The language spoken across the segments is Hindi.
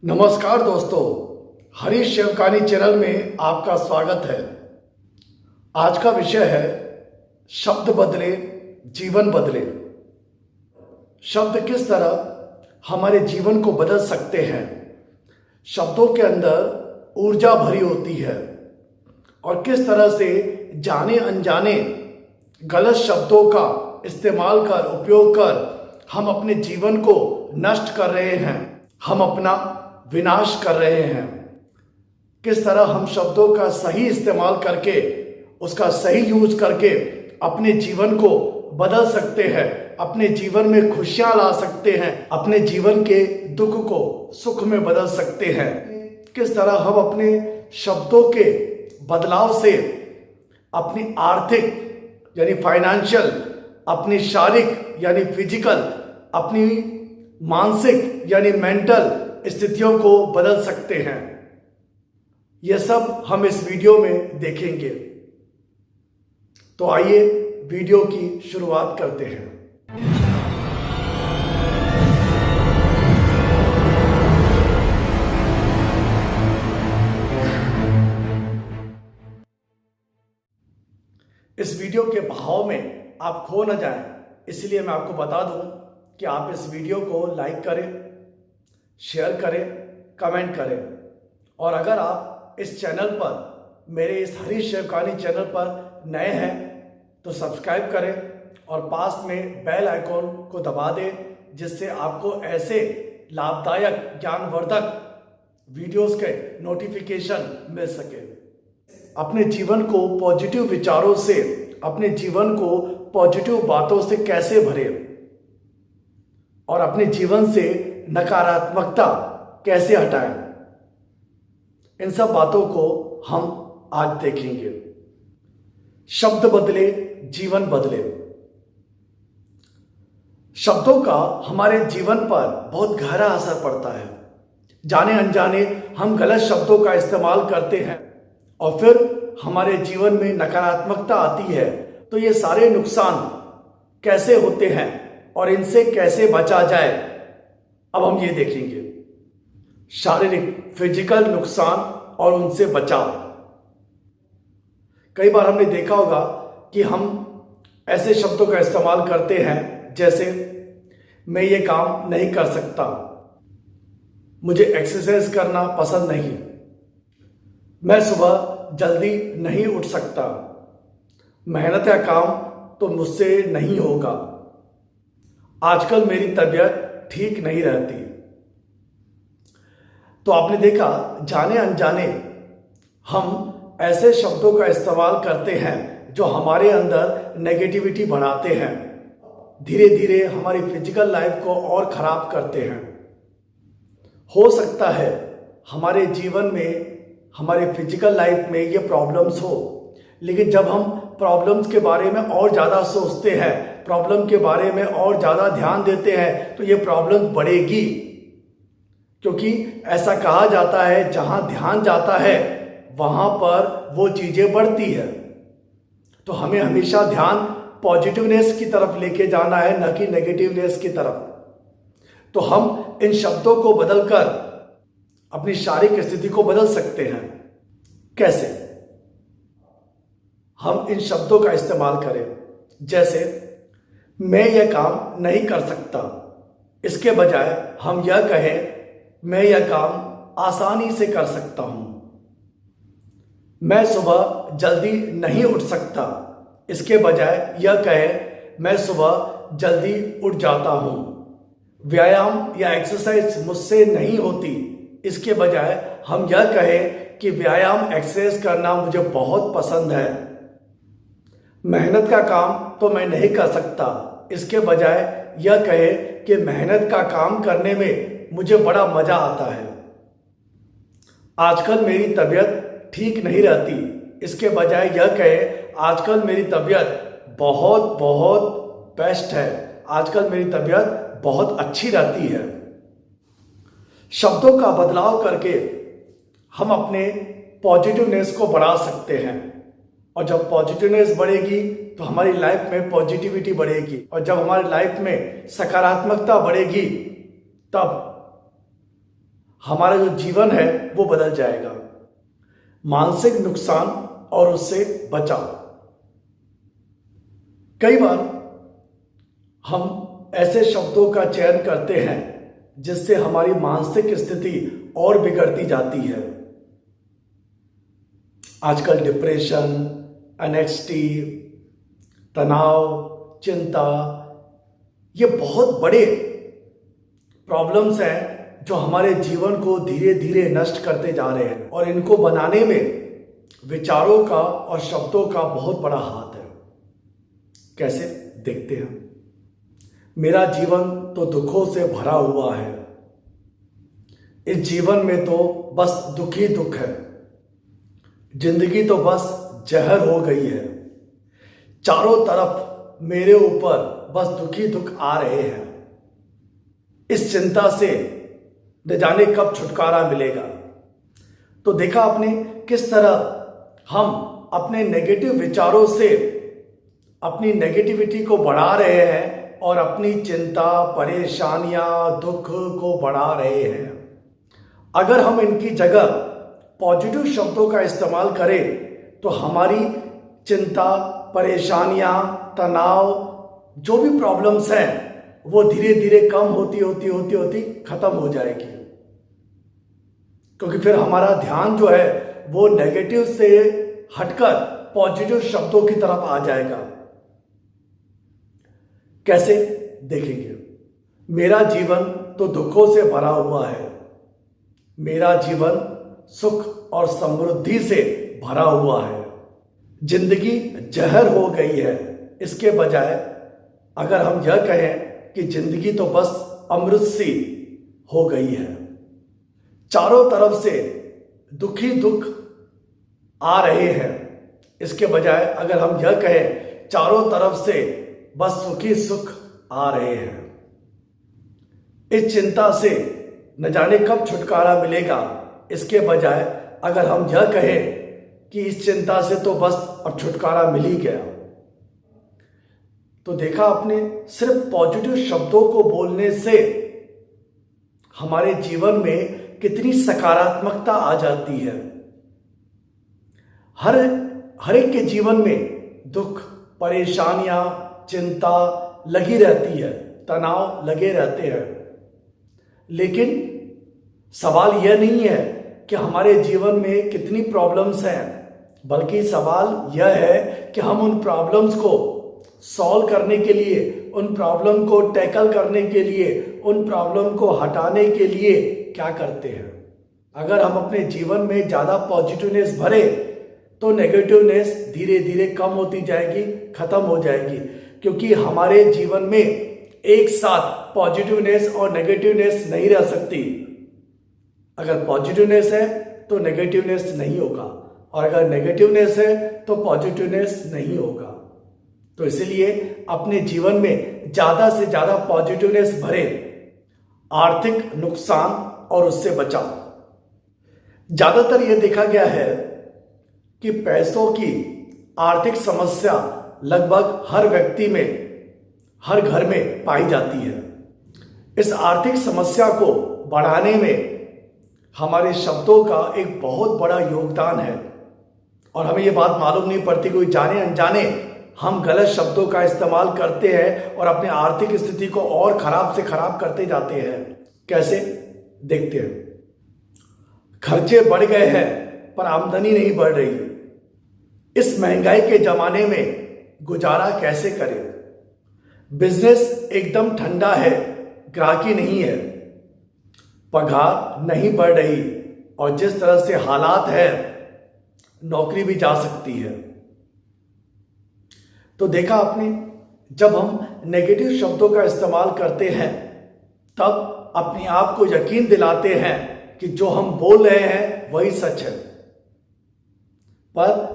नमस्कार दोस्तों, हरीश शिवकानी चैनल में आपका स्वागत है। आज का विषय है शब्द बदले जीवन बदले। शब्द किस तरह हमारे जीवन को बदल सकते हैं। शब्दों के अंदर ऊर्जा भरी होती है और किस तरह से जाने अनजाने गलत शब्दों का इस्तेमाल कर उपयोग कर हम अपने जीवन को नष्ट कर रहे हैं, हम अपना विनाश कर रहे हैं। किस तरह हम शब्दों का सही इस्तेमाल करके, उसका सही यूज करके अपने जीवन को बदल सकते हैं, अपने जीवन में खुशियां ला सकते हैं, अपने जीवन के दुख को सुख में बदल सकते हैं। किस तरह हम अपने शब्दों के बदलाव से अपनी आर्थिक यानी फाइनेंशियल, अपनी शारीरिक यानी फिजिकल, अपनी मानसिक यानी मेंटल स्थितियों को बदल सकते हैं। यह सब हम इस वीडियो में देखेंगे। तो आइए वीडियो की शुरुआत करते हैं। इस वीडियो के भाव में आप खो न जाएं, इसलिए मैं आपको बता दूं कि आप इस वीडियो को लाइक करें, शेयर करें, कमेंट करें और अगर आप इस चैनल पर, मेरे इस हरीश शिवकानी चैनल पर नए हैं तो सब्सक्राइब करें और पास में बेल आइकॉन को दबा दें, जिससे आपको ऐसे लाभदायक ज्ञानवर्धक वीडियोस के नोटिफिकेशन मिल सके। अपने जीवन को पॉजिटिव विचारों से, अपने जीवन को पॉजिटिव बातों से कैसे भरें और अपने जीवन से नकारात्मकता कैसे हटाएं, इन सब बातों को हम आज देखेंगे। शब्द बदले जीवन बदले। शब्दों का हमारे जीवन पर बहुत गहरा असर पड़ता है। जाने अनजाने हम गलत शब्दों का इस्तेमाल करते हैं और फिर हमारे जीवन में नकारात्मकता आती है। तो ये सारे नुकसान कैसे होते हैं और इनसे कैसे बचा जाए, अब हम ये देखेंगे। शारीरिक फिजिकल नुकसान और उनसे बचाव। कई बार हमने देखा होगा कि हम ऐसे शब्दों का इस्तेमाल करते हैं जैसे मैं ये काम नहीं कर सकता, मुझे एक्सरसाइज करना पसंद नहीं, मैं सुबह जल्दी नहीं उठ सकता, मेहनत का काम तो मुझसे नहीं होगा, आजकल मेरी तबीयत ठीक नहीं रहती। तो आपने देखा, जाने अनजाने हम ऐसे शब्दों का इस्तेमाल करते हैं जो हमारे अंदर नेगेटिविटी बढ़ाते हैं, धीरे धीरे हमारी फिजिकल लाइफ को और खराब करते हैं। हो सकता है हमारे जीवन में, हमारे फिजिकल लाइफ में ये प्रॉब्लम्स हो, लेकिन जब हम प्रॉब्लम्स के बारे में और ज़्यादा सोचते हैं, प्रॉब्लम के बारे में और ज़्यादा ध्यान देते हैं, तो ये प्रॉब्लम बढ़ेगी। क्योंकि ऐसा कहा जाता है, जहाँ ध्यान जाता है वहाँ पर वो चीज़ें बढ़ती है। तो हमें हमेशा ध्यान पॉजिटिवनेस की तरफ लेके जाना है, न कि नेगेटिवनेस की तरफ। तो हम इन शब्दों को बदलकर अपनी शारीरिक स्थिति को बदल सकते हैं। कैसे? हम इन शब्दों का इस्तेमाल करें, जैसे मैं यह काम नहीं कर सकता, इसके बजाय हम यह कहें मैं यह काम आसानी से कर सकता हूं। मैं सुबह जल्दी नहीं उठ सकता, इसके बजाय यह कहें मैं सुबह जल्दी उठ जाता हूं। व्यायाम या एक्सरसाइज मुझसे नहीं होती, इसके बजाय हम यह कहें कि व्यायाम एक्सरसाइज करना मुझे बहुत पसंद है। मेहनत का काम तो मैं नहीं कर सकता, इसके बजाय यह कहे कि मेहनत का काम करने में मुझे बड़ा मजा आता है। आजकल मेरी तबीयत ठीक नहीं रहती, इसके बजाय यह कहे आजकल मेरी तबीयत बहुत बहुत बेस्ट है, आजकल मेरी तबीयत बहुत अच्छी रहती है। शब्दों का बदलाव करके हम अपने पॉजिटिवनेस को बढ़ा सकते हैं और जब पॉजिटिवनेस बढ़ेगी तो हमारी लाइफ में पॉजिटिविटी बढ़ेगी और जब हमारी लाइफ में सकारात्मकता बढ़ेगी तब हमारा जो जीवन है वो बदल जाएगा। मानसिक नुकसान और उससे बचाव। कई बार हम ऐसे शब्दों का चयन करते हैं जिससे हमारी मानसिक स्थिति और बिगड़ती जाती है। आजकल डिप्रेशन, एंग्जायटी, तनाव, चिंता, ये बहुत बड़े प्रॉब्लम्स हैं जो हमारे जीवन को धीरे धीरे नष्ट करते जा रहे हैं, और इनको बनाने में विचारों का और शब्दों का बहुत बड़ा हाथ है। कैसे, देखते हैं। मेरा जीवन तो दुखों से भरा हुआ है। इस जीवन में तो बस दुख ही दुख है। जिंदगी तो बस जहर हो गई है। चारों तरफ मेरे ऊपर बस दुख ही दुख आ रहे हैं। इस चिंता से न जाने कब छुटकारा मिलेगा। तो देखा आपने किस तरह हम अपने नेगेटिव विचारों से अपनी नेगेटिविटी को बढ़ा रहे हैं और अपनी चिंता, परेशानियां, दुख को बढ़ा रहे हैं। अगर हम इनकी जगह पॉजिटिव शब्दों का इस्तेमाल करें तो हमारी चिंता, परेशानियां, तनाव, जो भी प्रॉब्लम्स हैं वो धीरे धीरे कम होती खत्म हो जाएगी। क्योंकि फिर हमारा ध्यान जो है वो नेगेटिव से हटकर पॉजिटिव शब्दों की तरफ आ जाएगा। कैसे, देखेंगे। मेरा जीवन तो दुखों से भरा हुआ है। मेरा जीवन सुख और समृद्धि से भरा हुआ है। जिंदगी जहर हो गई है। इसके बजाय अगर हम यह कहें कि जिंदगी तो बस अमृत सी हो गई है। चारों तरफ से दुख ही दुख आ रहे हैं। इसके बजाय अगर हम यह कहें चारों तरफ से बस सुखी सुख आ रहे हैं। इस चिंता से न जाने कब छुटकारा मिलेगा। इसके बजाय अगर हम यह कहें कि इस चिंता से तो बस अब छुटकारा मिल ही गया। तो देखा आपने, सिर्फ पॉजिटिव शब्दों को बोलने से हमारे जीवन में कितनी सकारात्मकता आ जाती है। हर एक के जीवन में दुख, परेशानियां, चिंता लगी रहती है, तनाव लगे रहते हैं। लेकिन सवाल यह नहीं है कि हमारे जीवन में कितनी प्रॉब्लम्स हैं, बल्कि सवाल यह है कि हम उन प्रॉब्लम्स को सॉल्व करने के लिए, उन प्रॉब्लम को टैकल करने के लिए, उन प्रॉब्लम को हटाने के लिए क्या करते हैं। अगर हम अपने जीवन में ज़्यादा पॉजिटिवनेस भरे तो नेगेटिवनेस धीरे धीरे कम होती जाएगी, खत्म हो जाएगी। क्योंकि हमारे जीवन में एक साथ पॉजिटिवनेस और नेगेटिवनेस नहीं रह सकती। अगर पॉजिटिवनेस है तो नेगेटिवनेस नहीं होगा, और अगर नेगेटिवनेस है तो पॉजिटिवनेस नहीं होगा। तो इसलिए अपने जीवन में ज़्यादा से ज़्यादा पॉजिटिवनेस भरे, आर्थिक नुकसान और उससे बचाव। ज़्यादातर यह देखा गया है कि पैसों की आर्थिक समस्या लगभग हर व्यक्ति में, हर घर में पाई जाती है। इस आर्थिक समस्या को बढ़ाने में हमारे शब्दों का एक बहुत बड़ा योगदान है, और हमें ये बात मालूम नहीं पड़ती, कोई जाने अनजाने हम गलत शब्दों का इस्तेमाल करते हैं और अपने आर्थिक स्थिति को और खराब से खराब करते जाते हैं। कैसे, देखते हैं। खर्चे बढ़ गए हैं पर आमदनी नहीं बढ़ रही। इस महंगाई के जमाने में गुजारा कैसे करें। बिजनेस एकदम ठंडा है, ग्राहकी नहीं है, पगार नहीं बढ़ रही, और जिस तरह से हालात है नौकरी भी जा सकती है। तो देखा आपने, जब हम नेगेटिव शब्दों का इस्तेमाल करते हैं तब अपने आप को यकीन दिलाते हैं कि जो हम बोल रहे हैं वही सच है, पर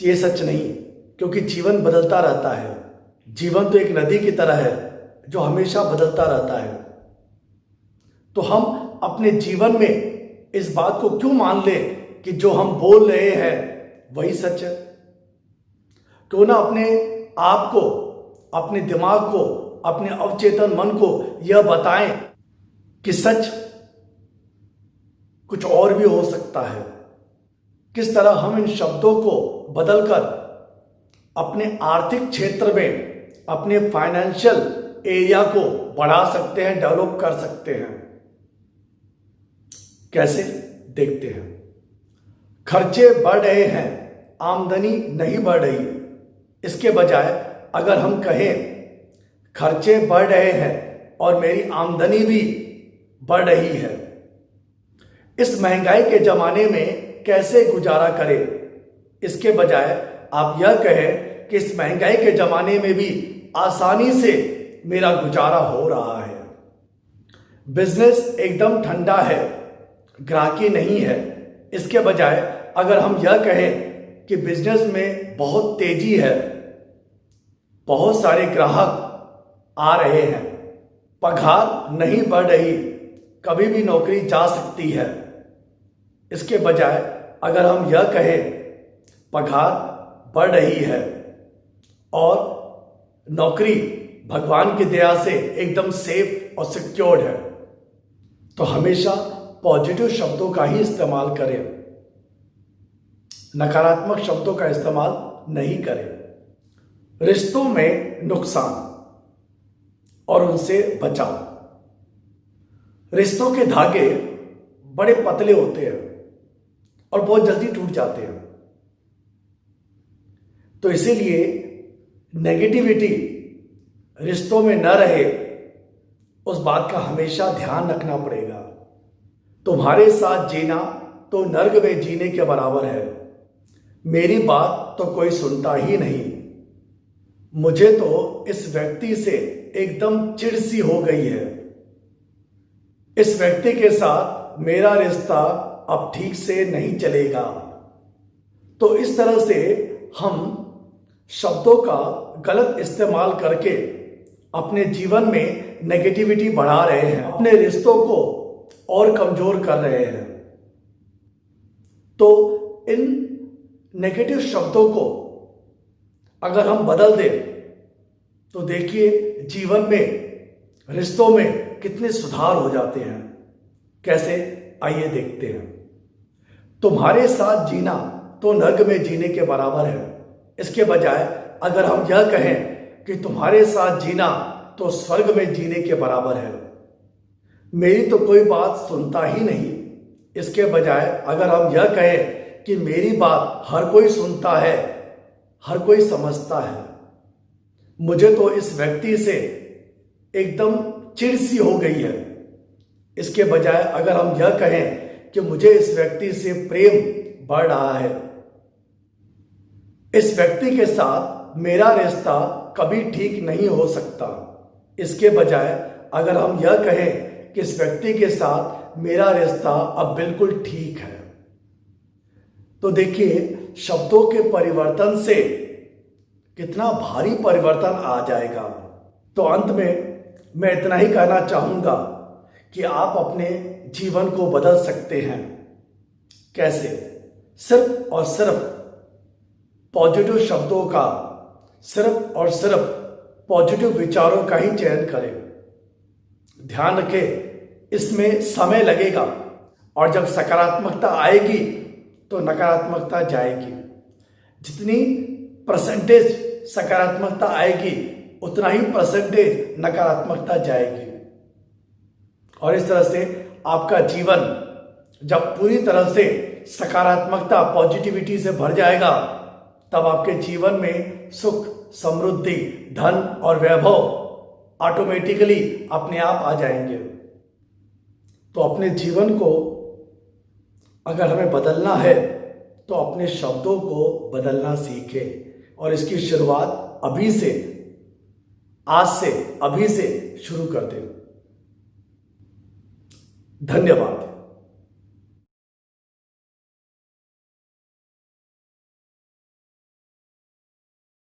ये सच नहीं। क्योंकि जीवन बदलता रहता है। जीवन तो एक नदी की तरह है जो हमेशा बदलता रहता है। तो हम अपने जीवन में इस बात को क्यों मान लें कि जो हम बोल रहे हैं वही सच है। क्यों ना अपने आप को, अपने दिमाग को, अपने अवचेतन मन को यह बताएं कि सच कुछ और भी हो सकता है। किस तरह हम इन शब्दों को बदलकर अपने आर्थिक क्षेत्र में, अपने फाइनेंशियल एरिया को बढ़ा सकते हैं, डेवलप कर सकते हैं। कैसे, देखते हैं। खर्चे बढ़ रहे हैं, आमदनी नहीं बढ़ रही। इसके बजाय अगर हम कहें खर्चे बढ़ रहे हैं और मेरी आमदनी भी बढ़ रही है, इस महंगाई के जमाने में कैसे गुजारा करें, इसके बजाय आप यह कहें कि इस महंगाई के जमाने में भी आसानी से मेरा गुजारा हो रहा है। बिजनेस एकदम ठंडा है, ग्राहकी नहीं है। इसके बजाय अगर हम यह कहें कि बिजनेस में बहुत तेजी है, बहुत सारे ग्राहक आ रहे हैं, पगार नहीं बढ़ रही, कभी भी नौकरी जा सकती है। इसके बजाय अगर हम यह कहें पगार बढ़ रही है और नौकरी भगवान की दया से एकदम सेफ और सिक्योर्ड है, तो हमेशा पॉजिटिव शब्दों का ही इस्तेमाल करें, नकारात्मक शब्दों का इस्तेमाल नहीं करें। रिश्तों में नुकसान और उनसे बचाव। रिश्तों के धागे बड़े पतले होते हैं और बहुत जल्दी टूट जाते हैं, तो इसीलिए नेगेटिविटी रिश्तों में न रहे, उस बात का हमेशा ध्यान रखना पड़ेगा। तुम्हारे साथ जीना तो नर्क में जीने के बराबर है। मेरी बात तो कोई सुनता ही नहीं। मुझे तो इस व्यक्ति से एकदम चिढ़ सी हो गई है। इस व्यक्ति के साथ मेरा रिश्ता अब ठीक से नहीं चलेगा। तो इस तरह से हम शब्दों का गलत इस्तेमाल करके अपने जीवन में नेगेटिविटी बढ़ा रहे हैं, अपने रिश्तों को और कमजोर कर रहे हैं। तो इन नेगेटिव शब्दों को अगर हम बदल दें तो देखिए जीवन में, रिश्तों में कितने सुधार हो जाते हैं। कैसे, आइए देखते हैं। तुम्हारे साथ जीना तो नर्क में जीने के बराबर है। इसके बजाय अगर हम यह कहें कि तुम्हारे साथ जीना तो स्वर्ग में जीने के बराबर है। मेरी तो कोई बात सुनता ही नहीं। इसके बजाय अगर हम यह कहें कि मेरी बात हर कोई सुनता है, हर कोई समझता है। मुझे तो इस व्यक्ति से एकदम चिढ़ सी हो गई है। इसके बजाय अगर हम यह कहें कि मुझे इस व्यक्ति से प्रेम बढ़ रहा है, इस व्यक्ति के साथ मेरा रिश्ता कभी ठीक नहीं हो सकता। इसके बजाय अगर हम यह कहें कि इस व्यक्ति के साथ मेरा रिश्ता अब बिल्कुल ठीक है, तो देखिए शब्दों के परिवर्तन से कितना भारी परिवर्तन आ जाएगा। तो अंत में मैं इतना ही कहना चाहूंगा कि आप अपने जीवन को बदल सकते हैं। कैसे? सिर्फ और सिर्फ पॉजिटिव शब्दों का, सिर्फ और सिर्फ पॉजिटिव विचारों का ही चयन करें। ध्यान रखें, इसमें समय लगेगा और जब सकारात्मकता आएगी तो नकारात्मकता जाएगी। जितनी परसेंटेज सकारात्मकता आएगी उतना ही परसेंटेज नकारात्मकता जाएगी। और इस तरह से आपका जीवन जब पूरी तरह से सकारात्मकता, पॉजिटिविटी से भर जाएगा, तब आपके जीवन में सुख, समृद्धि, धन और वैभव ऑटोमेटिकली अपने आप आ जाएंगे। तो अपने जीवन को अगर हमें बदलना है तो अपने शब्दों को बदलना सीखें और इसकी शुरुआत अभी से, आज से, अभी से शुरू कर दें। धन्यवाद।